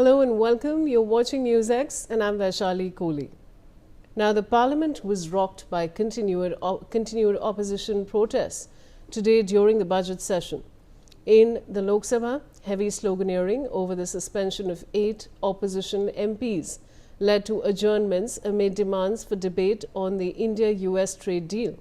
Hello and welcome. You're watching NewsX and I'm Vaishali Kohli. Now, the parliament was rocked by continued opposition protests today during the budget session. In the Lok Sabha, heavy sloganeering over the suspension of 8 opposition MPs led to adjournments amid demands for debate on the India-US trade deal.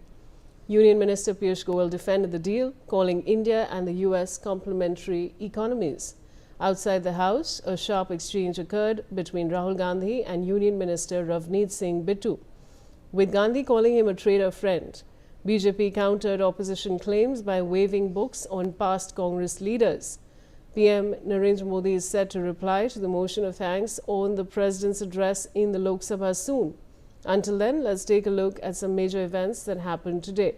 Union Minister Piyush Goyal defended the deal, calling India and the US complementary economies. Outside the House, a sharp exchange occurred between Rahul Gandhi and Union Minister Ravneet Singh Bittu, with Gandhi calling him a traitor friend. BJP countered opposition claims by waving books on past Congress leaders. PM Narendra Modi is set to reply to the motion of thanks on the President's address in the Lok Sabha soon. Until then, let's take a look at some major events that happened today.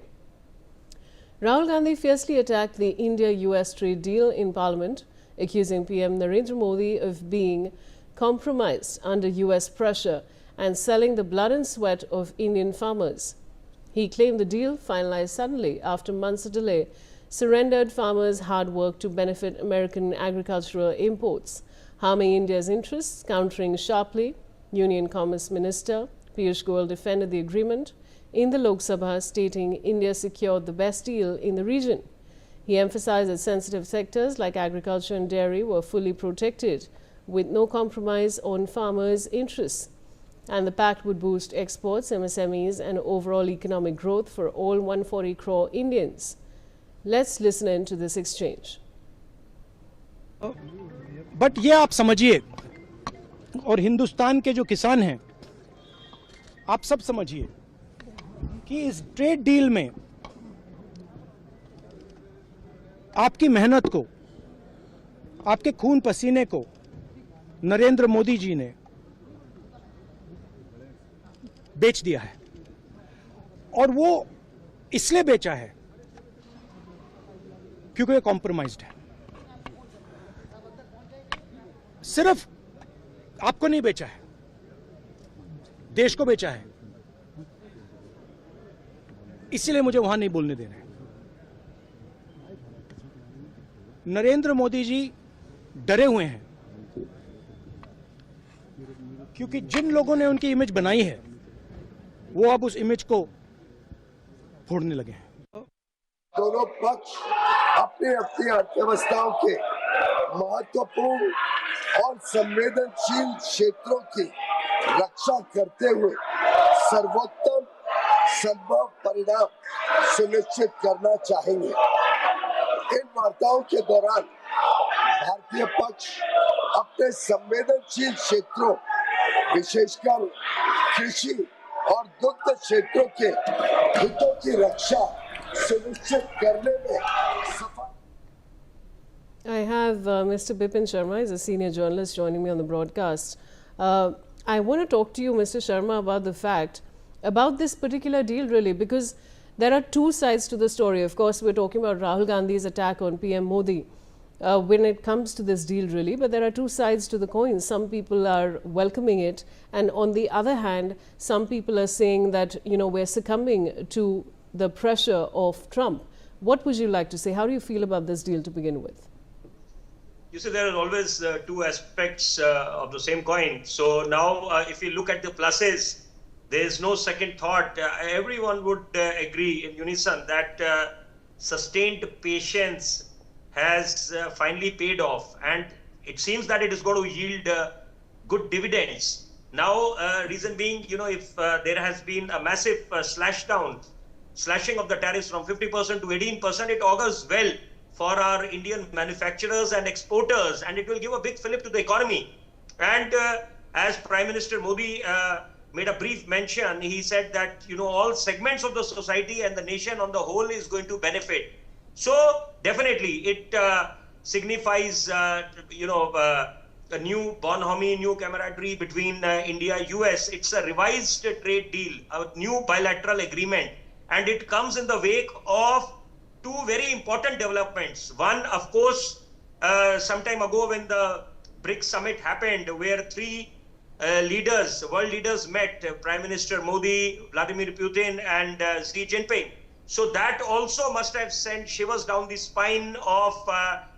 Rahul Gandhi fiercely attacked the India-US trade deal in Parliament, accusing PM Narendra Modi of being compromised under US pressure and selling the blood and sweat of Indian farmers. He claimed the deal, finalized suddenly after months of delay, surrendered farmers' hard work to benefit American agricultural imports, harming India's interests. Countering sharply, Union Commerce Minister Piyush Goyal defended the agreement in the Lok Sabha, stating India secured the best deal in the region. He emphasized that sensitive sectors like agriculture and dairy were fully protected, with no compromise on farmers' interests. And the pact would boost exports, MSMEs, and overall economic growth for all 140 crore Indians. Let's listen in to this exchange. But ये आप समझिए, और हिंदुस्तान के जो किसान हैं, आप सब समझिए कि इस ट्रेड डील में आपकी मेहनत को, आपके खून पसीने को नरेंद्र मोदी जी ने बेच दिया है। और वो इसलिए बेचा है क्योंकि ये कॉम्प्रोमाइज्ड है। सिर्फ आपको नहीं बेचा है, देश को बेचा है। इसलिए मुझे वहां नहीं बोलने दे रहे। नरेंद्र मोदी जी डरे हुए हैं क्योंकि जिन लोगों ने उनकी इमेज बनाई है वो अब उस इमेज को फोड़ने लगे हैं। दोनों पक्ष अपनी अपनी अर्थव्यवस्थाओं के महत्वपूर्ण और संवेदनशील क्षेत्रों की रक्षा करते हुए सर्वोत्तम संभव परिणाम सुनिश्चित करना चाहेंगे। इन वार्ताओं के दौरान भारतीय पक्ष अपने संवेदनशील क्षेत्रों, विशेषकर कृषि और दुग्ध क्षेत्रों के हितों की रक्षा सुनिश्चित करने में सफल। I have Mr. Bipin Sharma, he's a senior journalist joining me on the broadcast. I want to talk to you, Mr. Sharma, about the fact about this particular deal really, because there are two sides to the story. Of course, we're talking about Rahul Gandhi's attack on PM Modi when it comes to this deal really, but there are two sides to the coin. Some people are welcoming it, and on the other hand, some people are saying that, you know, we're succumbing to the pressure of Trump. What would you like to say? How do you feel about this deal to begin with? You see, there are always two aspects of the same coin. So now, if you look at the pluses, there is no second thought. Everyone would agree in unison that sustained patience has finally paid off, and it seems that it is going to yield good dividends. Now, reason being, you know, if there has been a massive slashing of the tariffs from 50% to 18%, it augurs well for our Indian manufacturers and exporters, and it will give a big fillip to the economy. And as Prime Minister Modi made a brief mention, he said that, you know, all segments of the society and the nation on the whole is going to benefit. So definitely it signifies, you know, a new bonhomie, new camaraderie between India-US. It's a revised trade deal, a new bilateral agreement, and it comes in the wake of two very important developments. One, of course, some time ago when the BRICS summit happened, where three world leaders met, Prime Minister Modi, Vladimir Putin, and Xi Jinping. So that also must have sent shivers down the spine of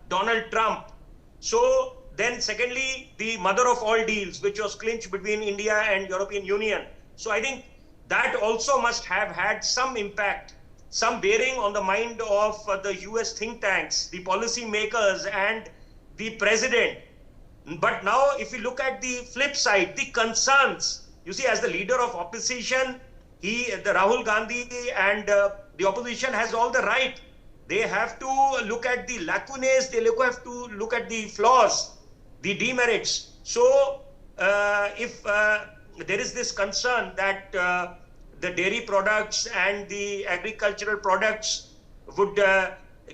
Donald Trump. So then secondly, the mother of all deals, which was clinched between India and European Union. So I think that also must have had some impact, some bearing on the mind of the US think tanks, the policy makers and the president. But now if you look at the flip side, the concerns, you see, as the leader of opposition, the Rahul Gandhi and the opposition has all the right. They have to look at the lacunae, they have to look at the flaws, the demerits. So if there is this concern that the dairy products and the agricultural products would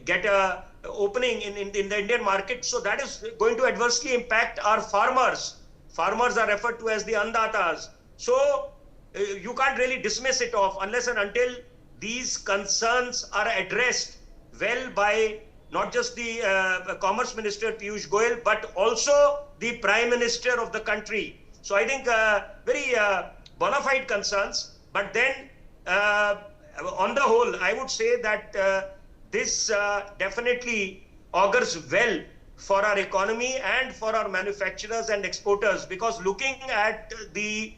get a opening in the Indian market, so that is going to adversely impact our farmers. Farmers are referred to as the andatas. So you can't really dismiss it off unless and until these concerns are addressed well by not just the Commerce Minister Piyush Goyal, but also the Prime Minister of the country. So I think very bona fide concerns. But then on the whole, I would say that this definitely augurs well for our economy and for our manufacturers and exporters, because looking at the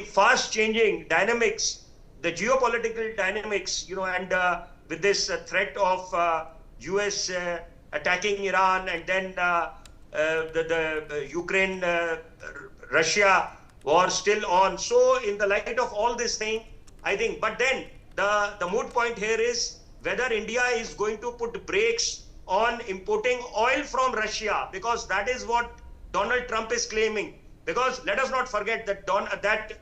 fast changing dynamics, the geopolitical dynamics, and with this threat of US attacking Iran, and then the Ukraine Russia war still on. So in the light of all this thing, I think, but then the moot point here is whether India is going to put brakes on importing oil from Russia, because that is what Donald Trump is claiming. Because let us not forget that that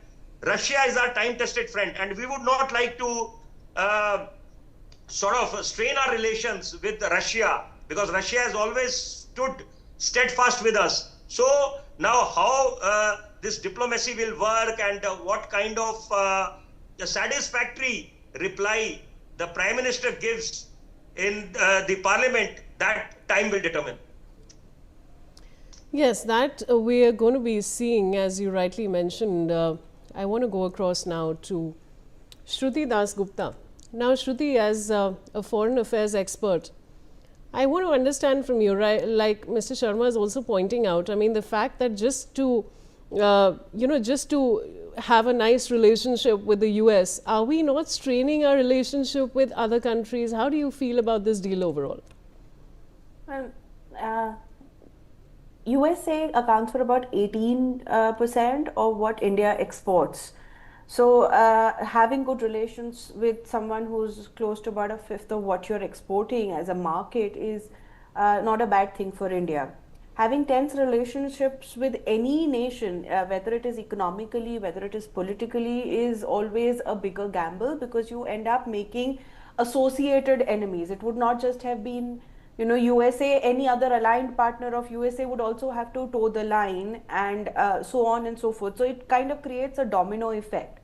Russia is our time-tested friend, and we would not like to sort of strain our relations with Russia, because Russia has always stood steadfast with us. So now how this diplomacy will work and what kind of satisfactory reply the Prime Minister gives in the Parliament, that time will determine. Yes, that we are going to be seeing, as you rightly mentioned. I want to go across now to Shruti Dasgupta. Now, Shruti, as a foreign affairs expert, I want to understand from you, right, like Mr. Sharma is also pointing out, I mean, the fact that just to, just to have a nice relationship with the US, are we not straining our relationship with other countries? How do you feel about this deal overall? Well, USA accounts for about 18% of what India exports. So having good relations with someone who's close to about a fifth of what you're exporting as a market is not a bad thing for India. Having tense relationships with any nation, whether it is economically, whether it is politically, is always a bigger gamble, because you end up making associated enemies. It would not just have been USA, any other aligned partner of USA would also have to toe the line, and so on and so forth. So it kind of creates a domino effect.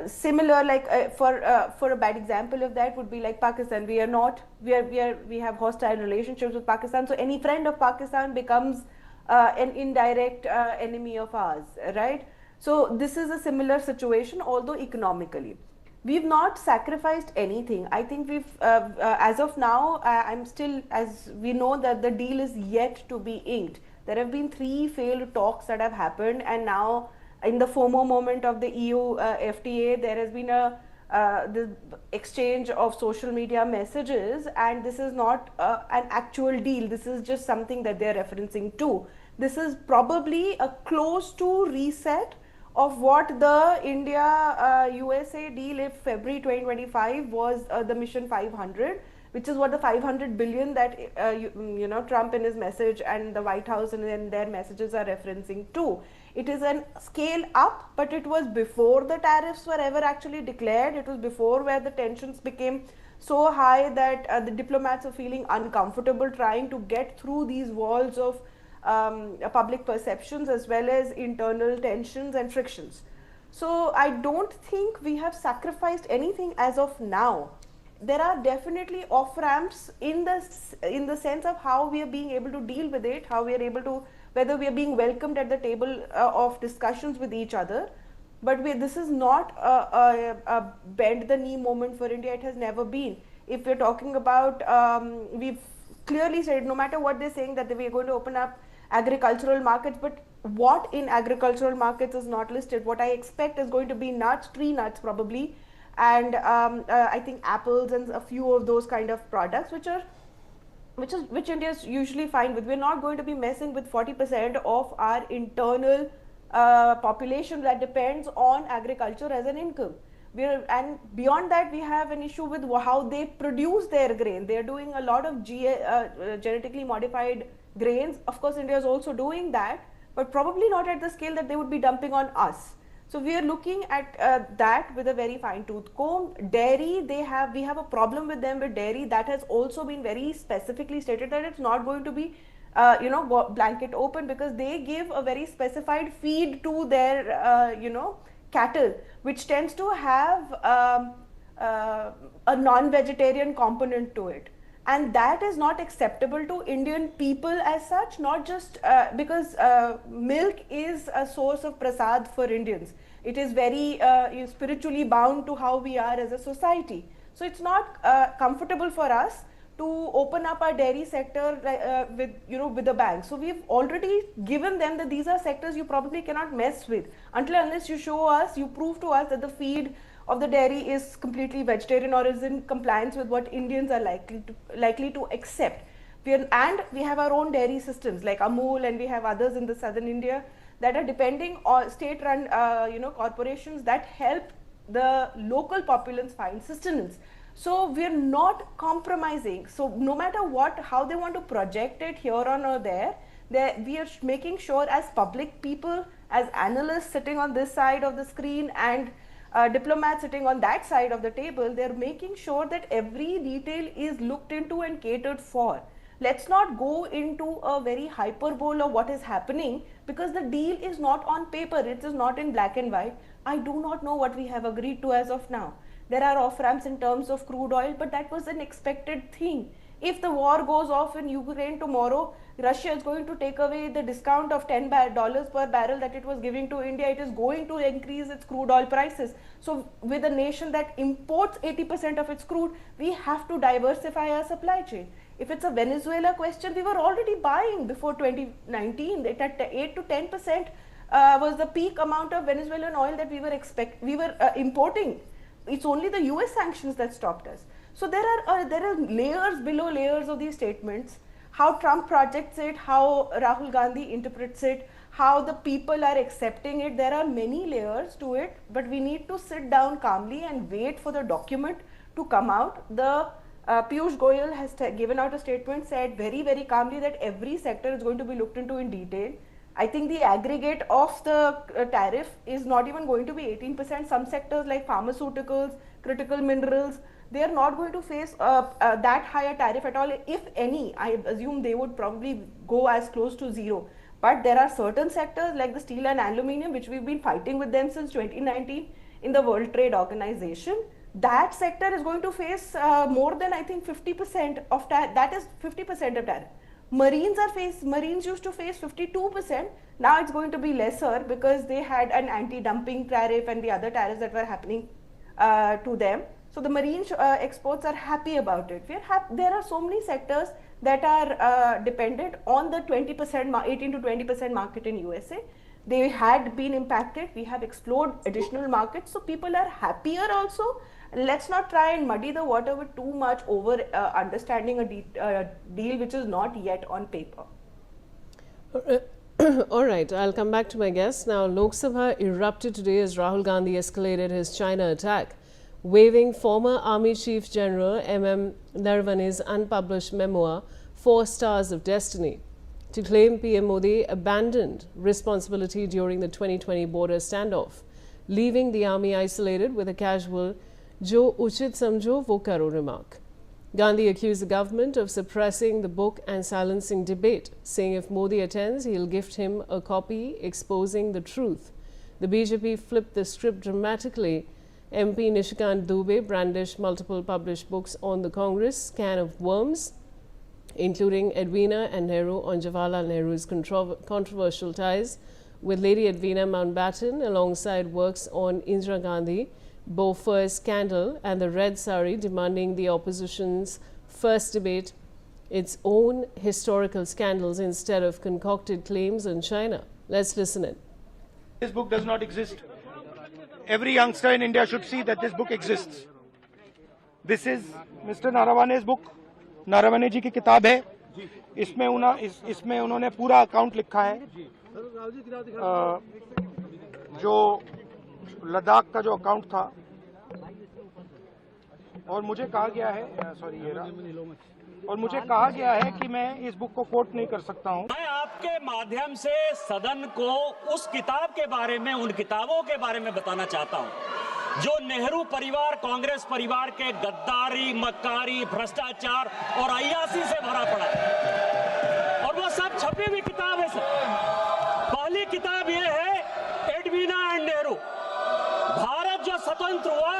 Similar, like for a bad example of that would be like Pakistan. We have hostile relationships with Pakistan. So any friend of Pakistan becomes an indirect enemy of ours, right? So this is a similar situation, although economically. We've not sacrificed anything. I think we've, as of now, I'm still, as we know that the deal is yet to be inked. There have been 3 failed talks that have happened, and now in the FOMO moment of the EU FTA, there has been the exchange of social media messages, and this is not an actual deal. This is just something that they're referencing to. This is probably a close to reset of what the India USA deal in February 2025 was, the Mission 500, which is what the 500 billion that Trump in his message and the White House and in their messages are referencing to. It is a scale up, but it was before the tariffs were ever actually declared. It was before where the tensions became so high that the diplomats are feeling uncomfortable trying to get through these walls of public perceptions as well as internal tensions and frictions. So I don't think we have sacrificed anything as of now. There are definitely off ramps in the sense of how we are being able to deal with it, how we are able to, whether we are being welcomed at the table of discussions with each other. But this is not a bend the knee moment for India. It has never been. If we're talking about, we've clearly said, no matter what they're saying, that we are going to open up agricultural markets, but what in agricultural markets is not listed? What I expect is going to be nuts, tree nuts probably, and I think apples and a few of those kind of products, which India is usually fine with. We're not going to be messing with 40% of our internal population that depends on agriculture as an income. And beyond that, we have an issue with how they produce their grain. They are doing a lot of genetically modified grains. Of course, India is also doing that, but probably not at the scale that they would be dumping on us. So we are looking at that with a very fine tooth comb. Dairy, we have a problem with them with dairy. That has also been very specifically stated that it's not going to be blanket open, because they give a very specified feed to their cattle, which tends to have a non-vegetarian component to it. And that is not acceptable to Indian people as such, not just because milk is a source of prasad for Indians. It is very spiritually bound to how we are as a society. So it's not comfortable for us to open up our dairy sector with a bang. So we've already given them that these are sectors you probably cannot mess with unless you prove to us that the feed of the dairy is completely vegetarian or is in compliance with what Indians are likely to accept. We have our own dairy systems like Amul, and we have others in the southern India that are depending on state-run corporations that help the local populace find sustenance. So we are not compromising. So no matter how they want to project it here on or there, we are making sure as public people, as analysts sitting on this side of the screen and diplomats sitting on that side of the table, they're making sure that every detail is looked into and catered for. Let's not go into a very hyperbole of what is happening, because the deal is not on paper, it is not in black and white. I do not know what we have agreed to as of now. There are off-ramps in terms of crude oil, but that was an expected thing. If the war goes off in Ukraine tomorrow, Russia is going to take away the discount of $10 per barrel that it was giving to India. It is going to increase its crude oil prices. So with a nation that imports 80% of its crude, we have to diversify our supply chain. If it's a Venezuela question, we were already buying before 2019. It at 8 to 10% was the peak amount of Venezuelan oil that we were importing. It's only the US sanctions that stopped us. So there are layers below layers of these statements. How Trump projects it, how Rahul Gandhi interprets it, how the people are accepting it. There are many layers to it, but we need to sit down calmly and wait for the document to come out. Piyush Goyal has given out a statement, said very, very calmly that every sector is going to be looked into in detail. I think the aggregate of the tariff is not even going to be 18%. Some sectors like pharmaceuticals, critical minerals, they are not going to face that higher tariff at all, if any. I assume they would probably go as close to zero. But there are certain sectors like the steel and aluminium, which we've been fighting with them since 2019 in the World Trade Organization. That sector is going to face more than, I think, 50% of tariff. That is 50% of tariff. Marines used to face 52%. Now it's going to be lesser because they had an anti-dumping tariff and the other tariffs that were happening to them. So the marine exports are happy about it. There are so many sectors that are dependent on the 20%, 18 to 20% market in USA. They had been impacted. We have explored additional markets, so people are happier also. Let's not try and muddy the water with too much over understanding a deal which is not yet on paper. All right, I'll come back to my guests. Now, Lok Sabha erupted today as Rahul Gandhi escalated his China attack, waving former Army Chief General M.M. Narvane's unpublished memoir, 4 Stars of Destiny, to claim PM Modi abandoned responsibility during the 2020 border standoff, leaving the army isolated with a casual "Jo uchit samjho wo karo" remark. Gandhi accused the government of suppressing the book and silencing debate, saying if Modi attends, he'll gift him a copy exposing the truth. The BJP flipped the script dramatically. MP Nishikant Dubey brandished multiple published books on the Congress can of worms, including Edwina and Nehru on Jawaharlal Nehru's controversial ties with Lady Edwina Mountbatten, alongside works on Indira Gandhi, Bofors scandal and the Red Sari, demanding the opposition's first debate its own historical scandals instead of concocted claims on China. Let's listen in. This book does not exist. Every youngster in India should see that this book exists. This is Mr. Naravane's book. Naravane जी की किताब है. इसमें उन्होंने पूरा account लिखा है जो लद्दाख का जो अकाउंट था, और मुझे कहा गया है कि मैं इस बुक को कोट नहीं कर सकता हूं. मैं आपके माध्यम से सदन को उस किताब के बारे में, उन किताबों के बारे में बताना चाहता हूं जो नेहरू परिवार, कांग्रेस परिवार के गद्दारी, मक्कारी, भ्रष्टाचार और अय्यासी से भरा पड़ा है, और वो सब छपी हुई किताब है सर. पहली किताब ये है एडवीना एंड नेहरू. भारत जो स्वतंत्र हुआ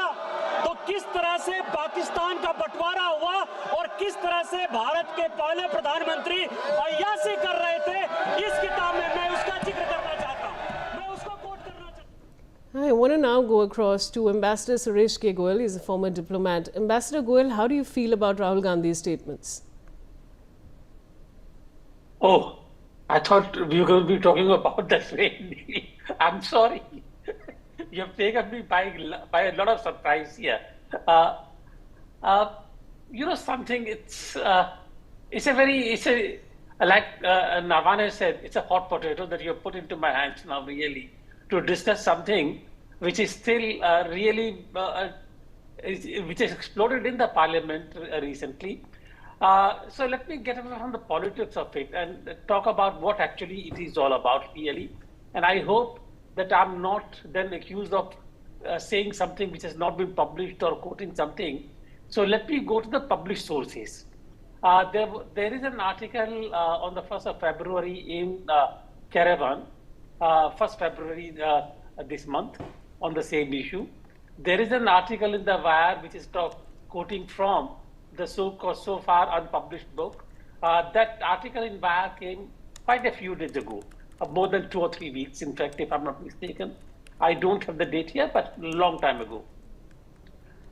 तो किस तरह से पाकिस्तान का बंटवारा हुआ और किस तरह से भारत के पहले प्रधानमंत्री अय्यासी कर रहे थे, इस किताब में मैं उसका जिक्र करना चाहता हूं. मैं उसको कोट करना चाहता हूं. I want to now go across to Ambassador Suresh K. Goyal. He's a former diplomat. Ambassador Goyal, how do you feel about Rahul Gandhi's statements? Oh, I thought we were going to be talking about that rain. I'm sorry. You have taken me by a lot of surprise here. You know something, it's like Navane said, it's a hot potato that you have put into my hands now, really, to discuss something which is still which has exploded in the parliament recently. So let me get away from the politics of it and talk about what actually it is all about, really. And I hope that I'm not then accused of saying something which has not been published or quoting something. So let me go to the published sources. There is an article on the 1st of February in Caravan, 1st February this month, on the same issue. There is an article in the Wire which is quoting from the so far unpublished book. That article in Wire came quite a few days ago, more than 2 or 3 weeks, in fact, if I'm not mistaken. I don't have the date here, but a long time ago.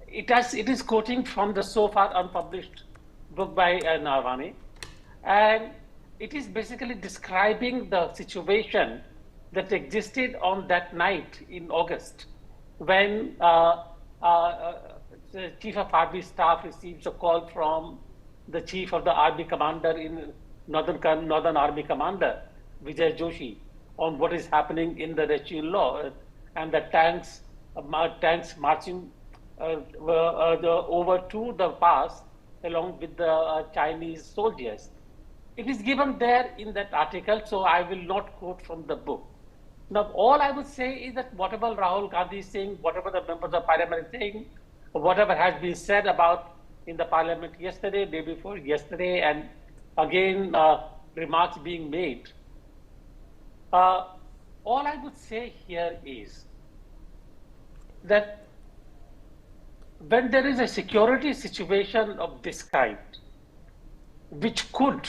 It is quoting from the so far unpublished book by Narvane, and it is basically describing the situation that existed on that night in August when the Chief of Army Staff receives a call from the Chief of the Army Commander in Northern Army Commander, Vijay Joshi, on what is happening in the Russian law and the tanks marching over to the pass along with the Chinese soldiers. It is given there in that article, so I will not quote from the book. Now, all I would say is that whatever Rahul Gandhi is saying, whatever the members of parliament are saying, whatever has been said about in the parliament yesterday, day before yesterday, and again remarks being made, all I would say here is that when there is a security situation of this kind, which could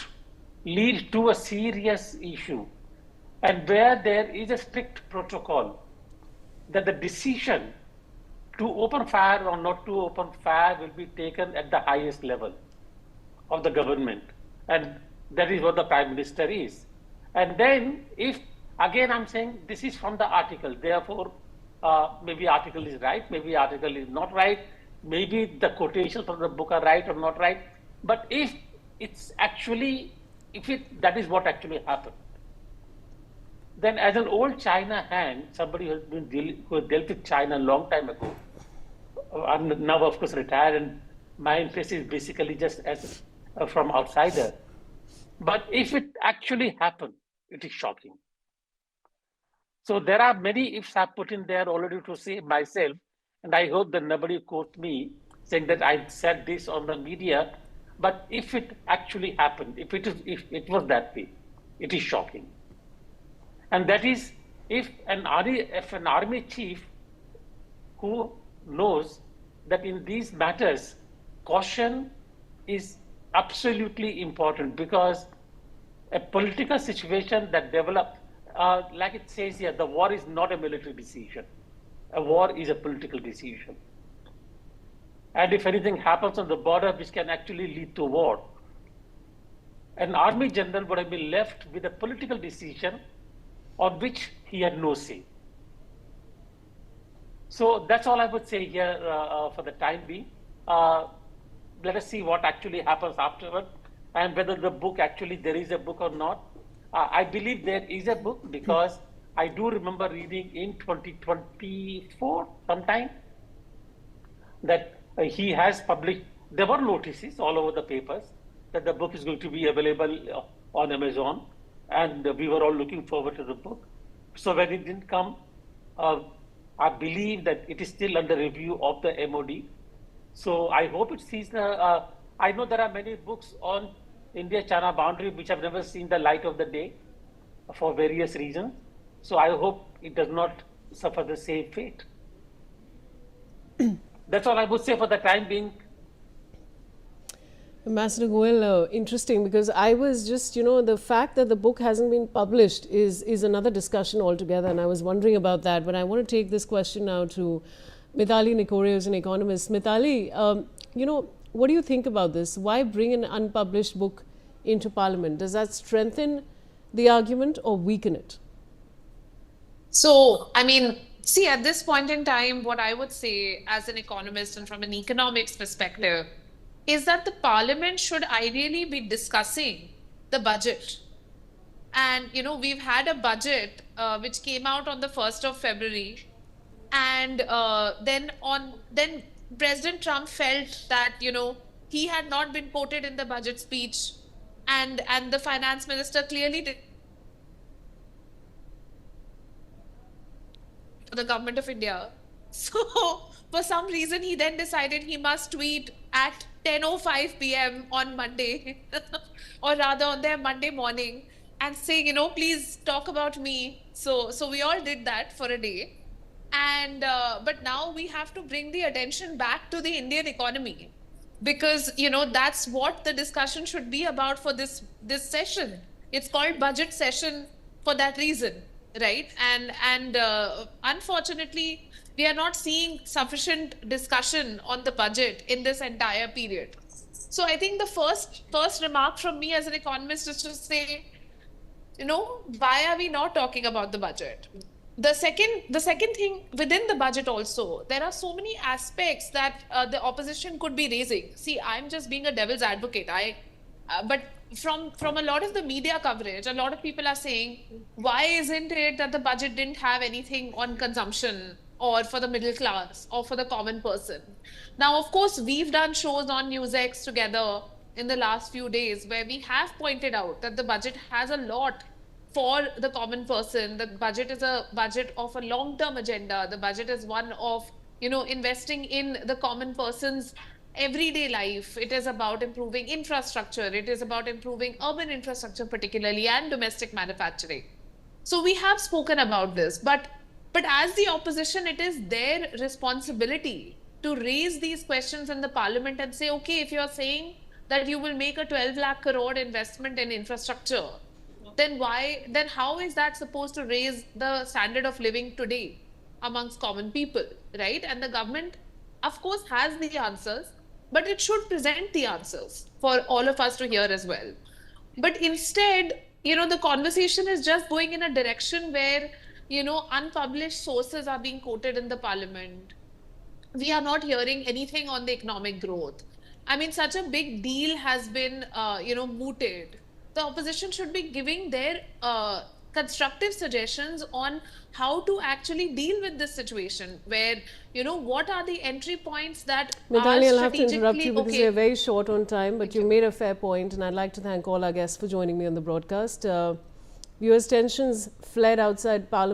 lead to a serious issue, and where there is a strict protocol that the decision to open fire or not to open fire will be taken at the highest level of the government, and that is what the Prime Minister is. And then if, again I'm saying this is from the article, therefore maybe article is right, maybe article is not right, maybe the quotations from the book are right or not right, but if it's actually, that is what actually happened, then as an old China hand, somebody who has dealt with China a long time ago, I'm now of course retired, and my interest is basically just as from outsider. But if it actually happened, it is shocking. So there are many ifs I've put in there already to save myself, and I hope that nobody quotes me saying that I said this on the media. But if it actually happened, if it was that way, it is shocking. And that is if an army chief who knows that in these matters, caution is absolutely important, because a political situation that develops, like it says here, the war is not a military decision. A war is a political decision. And if anything happens on the border which can actually lead to war, an army general would have been left with a political decision on which he had no say. So that's all I would say here for the time being. Let us see what actually happens afterward and whether the book actually, there is a book or not. I believe there is a book because I do remember reading in 2024 sometime that he has published, there were notices all over the papers that the book is going to be available on Amazon, and we were all looking forward to the book. So when it didn't come, I believe that it is still under review of the MOD. So I hope it sees the, I know there are many books on India-China boundary which have never seen the light of the day for various reasons. So I hope it does not suffer the same fate. That's all I would say for the time being. Ambassador Goyal, interesting, because I was just, the fact that the book hasn't been published is another discussion altogether, and I was wondering about that. But I want to take this question now to Mithali Nikore, who's an economist. Mithali, what do you think about this? Why bring an unpublished book into Parliament? Does that strengthen the argument or weaken it? So, I mean, see, at this point in time, what I would say as an economist and from an economics perspective is that the Parliament should ideally be discussing the budget. And, we've had a budget which came out on the 1st of February. And then President Trump felt that, he had not been quoted in the budget speech. And the finance minister clearly did for the government of India. So for some reason, he then decided he must tweet at 10:05 p.m. on Monday, or rather on their Monday morning, and say, please talk about me. So we all did that for a day. And but now we have to bring the attention back to the Indian economy, because that's what the discussion should be about for this session. It's called budget session for that reason, right? And unfortunately, we are not seeing sufficient discussion on the budget in this entire period. So I think the first remark from me as an economist is to say, why are we not talking about the budget? The second thing, within the budget also, there are so many aspects that the opposition could be raising. See, I'm just being a devil's advocate. But from a lot of the media coverage, a lot of people are saying, why isn't it that the budget didn't have anything on consumption or for the middle class or for the common person? Now, of course, we've done shows on NewsX together in the last few days where we have pointed out that the budget has a lot for the common person. The budget is a budget of a long-term agenda. The budget is one of, investing in the common person's everyday life. It is about improving infrastructure. It is about improving urban infrastructure particularly, and domestic manufacturing. So we have spoken about this, but as the opposition, it is their responsibility to raise these questions in the Parliament and say, okay, if you're saying that you will make a 12 lakh crore investment in infrastructure, then how is that supposed to raise the standard of living today amongst common people, right? And the government, of course, has the answers, but it should present the answers for all of us to hear as well. But instead, the conversation is just going in a direction where, unpublished sources are being quoted in the Parliament. We are not hearing anything on the economic growth. I mean, such a big deal has been, mooted. The opposition should be giving their constructive suggestions on how to actually deal with this situation, where, what are the entry points that Mithali, are I'll have to interrupt you because okay. we're very short on time, but you made a fair point, and I'd like to thank all our guests for joining me on the broadcast. Viewers' tensions fled outside Parliament.